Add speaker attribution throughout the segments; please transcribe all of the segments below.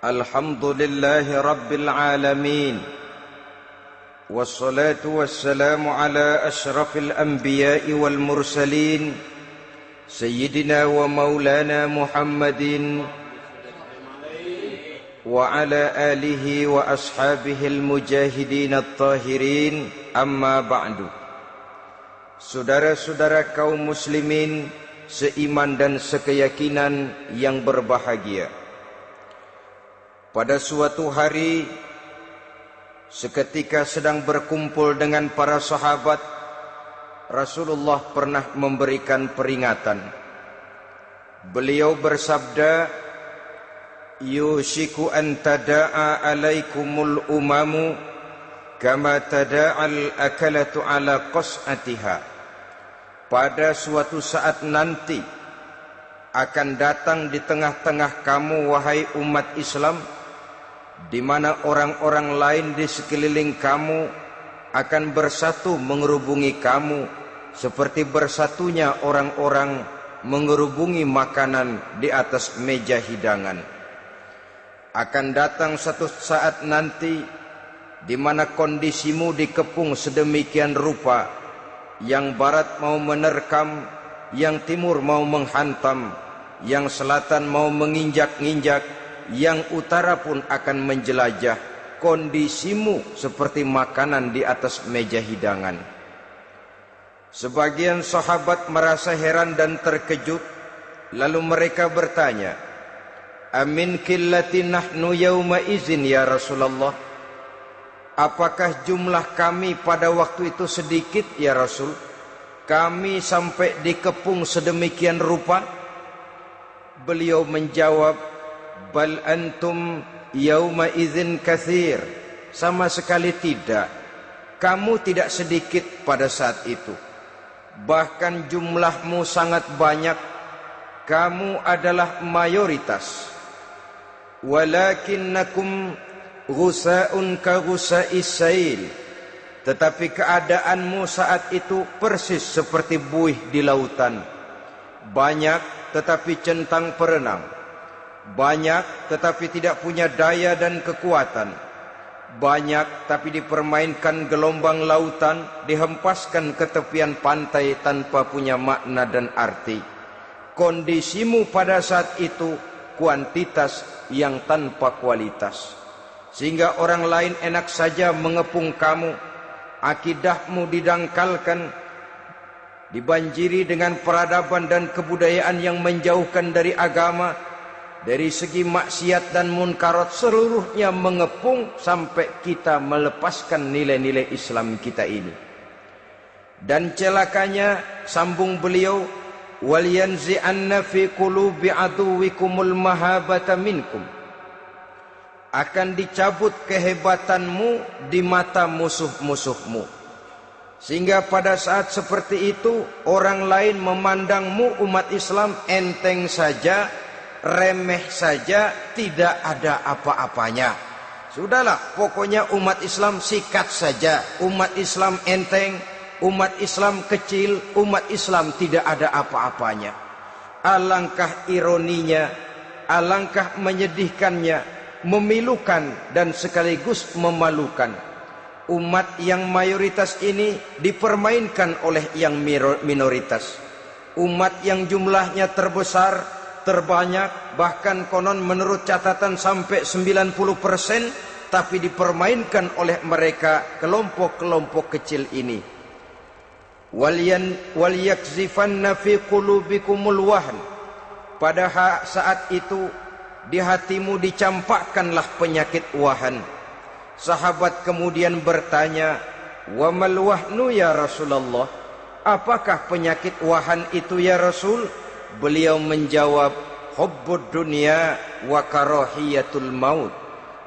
Speaker 1: Alhamdulillahi Rabbil Alamin. Wassalatu wassalamu ala ashrafil anbiya'i wal mursalin Sayyidina wa maulana Muhammadin wa ala alihi wa ashabihil mujahidin at-tahirin. Amma ba'du. Saudara-saudara kaum muslimin seiman dan sekeyakinan yang berbahagia, pada suatu hari seketika sedang berkumpul dengan para sahabat, Rasulullah pernah memberikan peringatan. Beliau bersabda, "Yushiku an tada'a alaikumul umamu kama tada'al akalatu ala qas'atiha." Pada suatu saat nanti akan datang di tengah-tengah kamu, wahai umat Islam, di mana orang-orang lain di sekeliling kamu akan bersatu mengerubungi kamu seperti bersatunya orang-orang mengerubungi makanan di atas meja hidangan. Akan datang satu saat nanti di mana kondisimu dikepung sedemikian rupa, yang barat mau menerkam, yang timur mau menghantam, yang selatan mau menginjak-injak, yang utara pun akan menjelajah. Kondisimu seperti makanan di atas meja hidangan. Sebagian sahabat merasa heran dan terkejut, lalu mereka bertanya, "Amin qillati nahnu yauma izin ya Rasulullah?" Apakah jumlah kami pada waktu itu sedikit ya Rasul? Kami sampai dikepung sedemikian rupa? Beliau menjawab, "Bal antum yauma idzin katsir." Sama sekali tidak. Kamu tidak sedikit pada saat itu. Bahkan jumlahmu sangat banyak. Kamu adalah mayoritas. Walakinnakum ghusa'un ka ghusa'is sail. Tetapi keadaanmu saat itu persis seperti buih di lautan. Banyak tetapi centang perenang. Banyak tetapi tidak punya daya dan kekuatan. Banyak tapi dipermainkan gelombang lautan, dihempaskan ke tepian pantai tanpa punya makna dan arti. Kondisimu pada saat itu kuantitas yang tanpa kualitas, sehingga orang lain enak saja mengepung kamu. Akidahmu didangkalkan, dibanjiri dengan peradaban dan kebudayaan yang menjauhkan dari agama. Dari segi maksiat dan munkarat seluruhnya mengepung sampai kita melepaskan nilai-nilai Islam kita ini. Dan celakanya, sambung beliau, "Wal yanzi'anna fi qulubi aduwikumul mahabata minkum." Akan dicabut kehebatanmu di mata musuh-musuhmu, sehingga pada saat seperti itu orang lain memandangmu umat Islam enteng saja, remeh saja, tidak ada apa-apanya. Sudahlah, pokoknya umat Islam sikat saja. Umat Islam enteng, umat Islam kecil, umat Islam tidak ada apa-apanya. Alangkah ironinya, alangkah menyedihkannya, memilukan dan sekaligus memalukan. Umat yang mayoritas ini dipermainkan oleh yang minoritas. Umat yang jumlahnya terbesar, terbanyak, bahkan konon menurut catatan sampai 90%, tapi dipermainkan oleh mereka kelompok-kelompok kecil ini. Wal yakzifanna fi qulubikumul wahn. Pada saat itu di hatimu dicampakkanlah penyakit wahan. Sahabat kemudian bertanya, "Wa mal wahnu ya Rasulullah?" Apakah penyakit wahan itu ya Rasul? Beliau menjawab, "Hubbud dunya wa karahiyatul maut."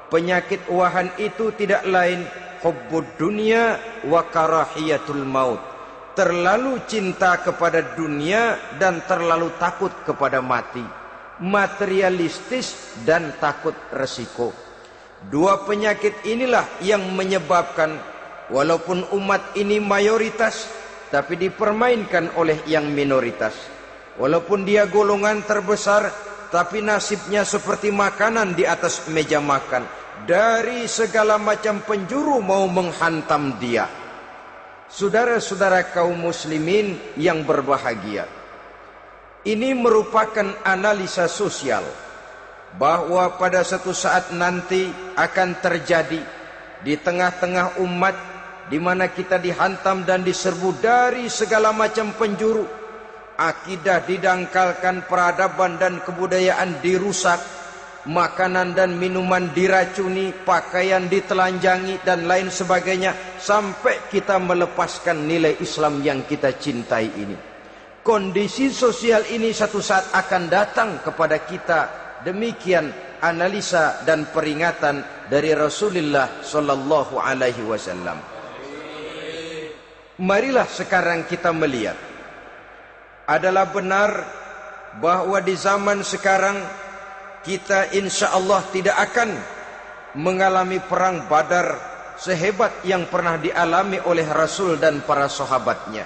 Speaker 1: Penyakit wahan itu tidak lain hubbud dunya wa karahiyatul maut. Terlalu cinta kepada dunia dan terlalu takut kepada mati. Materialistis dan takut resiko. Dua penyakit inilah yang menyebabkan walaupun umat ini mayoritas, tapi dipermainkan oleh yang minoritas. Walaupun dia golongan terbesar, tapi nasibnya seperti makanan di atas meja makan. Dari segala macam penjuru mau menghantam dia. Saudara-saudara kaum muslimin yang berbahagia, ini merupakan analisa sosial bahwa pada satu saat nanti akan terjadi di tengah-tengah umat di mana kita dihantam dan diserbu dari segala macam penjuru. Akidah didangkalkan, peradaban dan kebudayaan dirusak, makanan dan minuman diracuni, pakaian ditelanjangi dan lain sebagainya, sampai kita melepaskan nilai Islam yang kita cintai ini. Kondisi sosial ini satu saat akan datang kepada kita. Demikian analisa dan peringatan dari Rasulullah sallallahu alaihi wasallam. Marilah sekarang kita melihat, adalah benar bahwa di zaman sekarang kita insya Allah tidak akan mengalami perang Badar sehebat yang pernah dialami oleh Rasul dan para sahabatnya.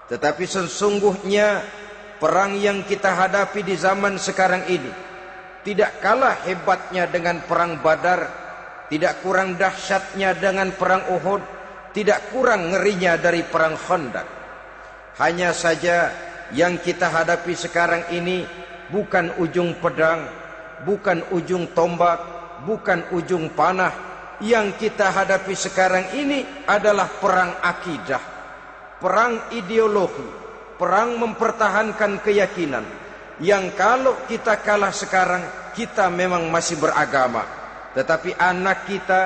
Speaker 1: Tetapi sesungguhnya perang yang kita hadapi di zaman sekarang ini tidak kalah hebatnya dengan perang Badar, tidak kurang dahsyatnya dengan perang Uhud, tidak kurang ngerinya dari perang Khandaq. Hanya saja yang kita hadapi sekarang ini bukan ujung pedang, bukan ujung tombak, bukan ujung panah. Yang kita hadapi sekarang ini adalah perang akidah, perang ideologi, perang mempertahankan keyakinan. Yang kalau kita kalah sekarang, kita memang masih beragama. Tetapi anak kita,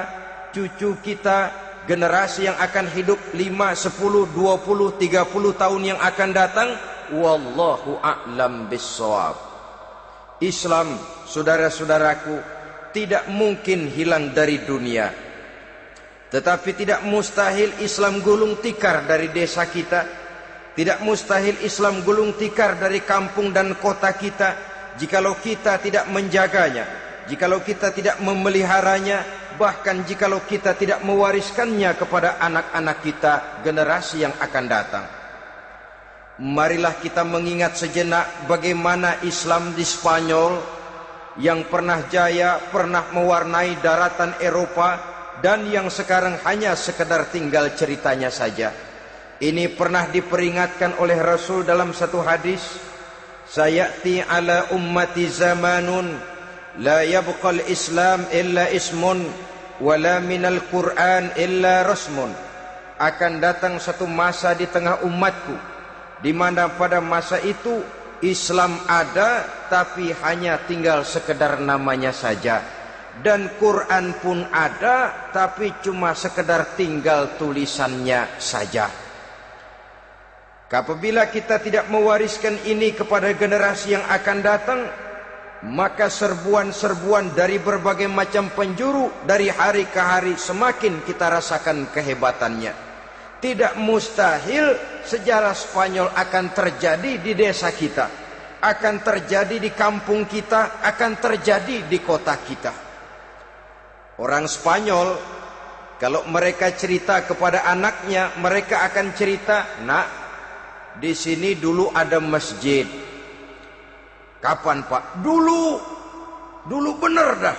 Speaker 1: cucu kita, generasi yang akan hidup 5, 10, 20, 30 tahun yang akan datang, wallahu a'lam bissawab. Islam, saudara-saudaraku, tidak mungkin hilang dari dunia. Tetapi tidak mustahil Islam gulung tikar dari desa kita. Tidak mustahil Islam gulung tikar dari kampung dan kota kita, jikalau kita tidak menjaganya, jikalau kita tidak memeliharanya, bahkan jikalau kita tidak mewariskannya kepada anak-anak kita, generasi yang akan datang. Marilah kita mengingat sejenak bagaimana Islam di Spanyol yang pernah jaya, pernah mewarnai daratan Eropa, dan yang sekarang hanya sekedar tinggal ceritanya saja. Ini pernah diperingatkan oleh Rasul dalam satu hadis, sayati ala ummati zamanun la yabqal Islam illa ismun wala minal Quran illa rasmun. Akan datang satu masa di tengah umatku di mana pada masa itu Islam ada tapi hanya tinggal sekedar namanya saja, dan Quran pun ada tapi cuma sekedar tinggal tulisannya saja. Apabila kita tidak mewariskan ini kepada generasi yang akan datang, maka serbuan-serbuan dari berbagai macam penjuru dari hari ke hari semakin kita rasakan kehebatannya. Tidak mustahil sejarah Spanyol akan terjadi di desa kita, akan terjadi di kampung kita, akan terjadi di kota kita. Orang Spanyol kalau mereka cerita kepada anaknya, mereka akan cerita, "Nak, di sini dulu ada masjid." Kapan, Pak? Dulu bener dah.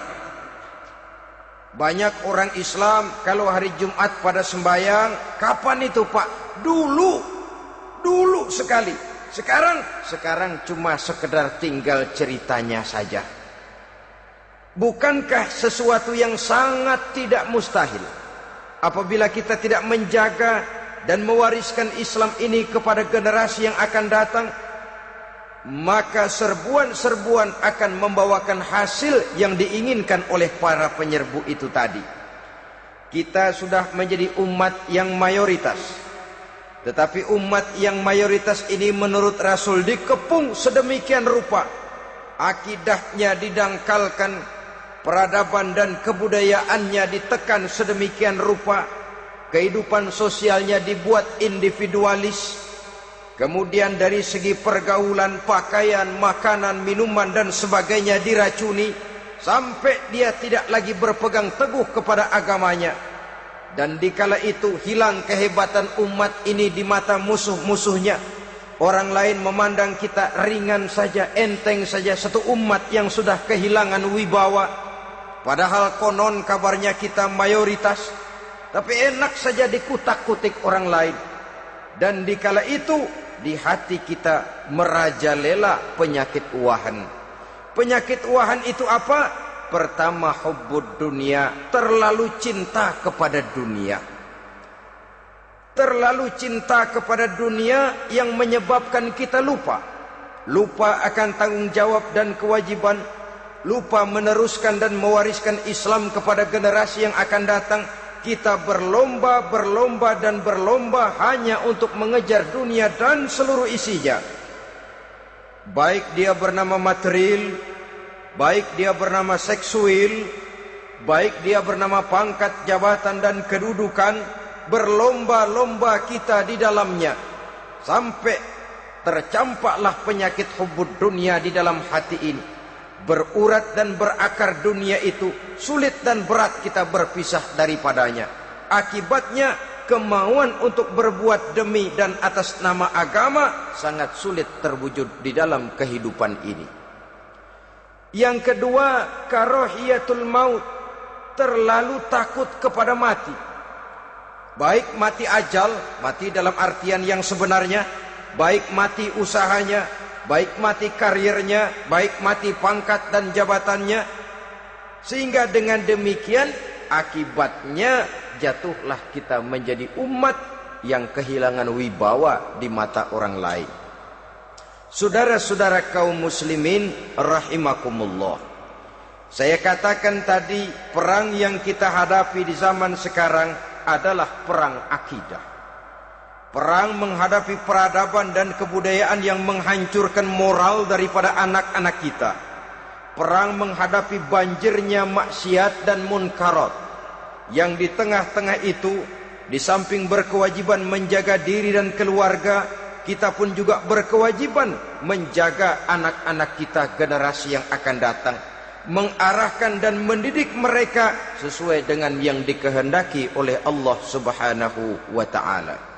Speaker 1: Banyak orang Islam kalau hari Jumat pada sembahyang, kapan itu, Pak? Dulu sekali. Sekarang cuma sekedar tinggal ceritanya saja. Bukankah sesuatu yang sangat tidak mustahil apabila kita tidak menjaga dan mewariskan Islam ini kepada generasi yang akan datang? Maka serbuan-serbuan akan membawakan hasil yang diinginkan oleh para penyerbu itu tadi. Kita sudah menjadi umat yang mayoritas, tetapi umat yang mayoritas ini menurut Rasul dikepung sedemikian rupa, akidahnya didangkalkan, peradaban dan kebudayaannya ditekan sedemikian rupa, kehidupan sosialnya dibuat individualis. Kemudian dari segi pergaulan, pakaian, makanan, minuman dan sebagainya diracuni, sampai dia tidak lagi berpegang teguh kepada agamanya. Dan dikala itu hilang kehebatan umat ini di mata musuh-musuhnya. Orang lain memandang kita ringan saja, enteng saja, satu umat yang sudah kehilangan wibawa. Padahal konon kabarnya kita mayoritas, tapi enak saja dikutak-kutik orang lain. Dan dikala itu di hati kita merajalela penyakit uahan. Penyakit uahan itu apa? Pertama, hubbud dunia, terlalu cinta kepada dunia. Terlalu cinta kepada dunia yang menyebabkan kita lupa. Lupa akan tanggung jawab dan kewajiban. Lupa meneruskan dan mewariskan Islam kepada generasi yang akan datang. Kita berlomba hanya untuk mengejar dunia dan seluruh isinya. Baik dia bernama material, baik dia bernama seksual, baik dia bernama pangkat, jabatan dan kedudukan, berlomba-lomba kita di dalamnya. Sampai tercampaklah penyakit hubbud dunia di dalam hati ini. Berurat dan berakar dunia itu, sulit dan berat kita berpisah daripadanya. Akibatnya kemauan untuk berbuat demi dan atas nama agama sangat sulit terwujud di dalam kehidupan ini. Yang kedua, karahiyatul maut, terlalu takut kepada mati. Baik mati ajal, mati dalam artian yang sebenarnya, baik mati usahanya, baik mati karirnya, baik mati pangkat dan jabatannya. Sehingga dengan demikian akibatnya jatuhlah kita menjadi umat yang kehilangan wibawa di mata orang lain. Saudara-saudara kaum muslimin rahimakumullah, saya katakan tadi, perang yang kita hadapi di zaman sekarang adalah perang akidah. Perang menghadapi peradaban dan kebudayaan yang menghancurkan moral daripada anak-anak kita. Perang menghadapi banjirnya maksiat dan munkarat. Yang di tengah-tengah itu, di samping berkewajiban menjaga diri dan keluarga, kita pun juga berkewajiban menjaga anak-anak kita, generasi yang akan datang, mengarahkan dan mendidik mereka sesuai dengan yang dikehendaki oleh Allah Subhanahu wa ta'ala.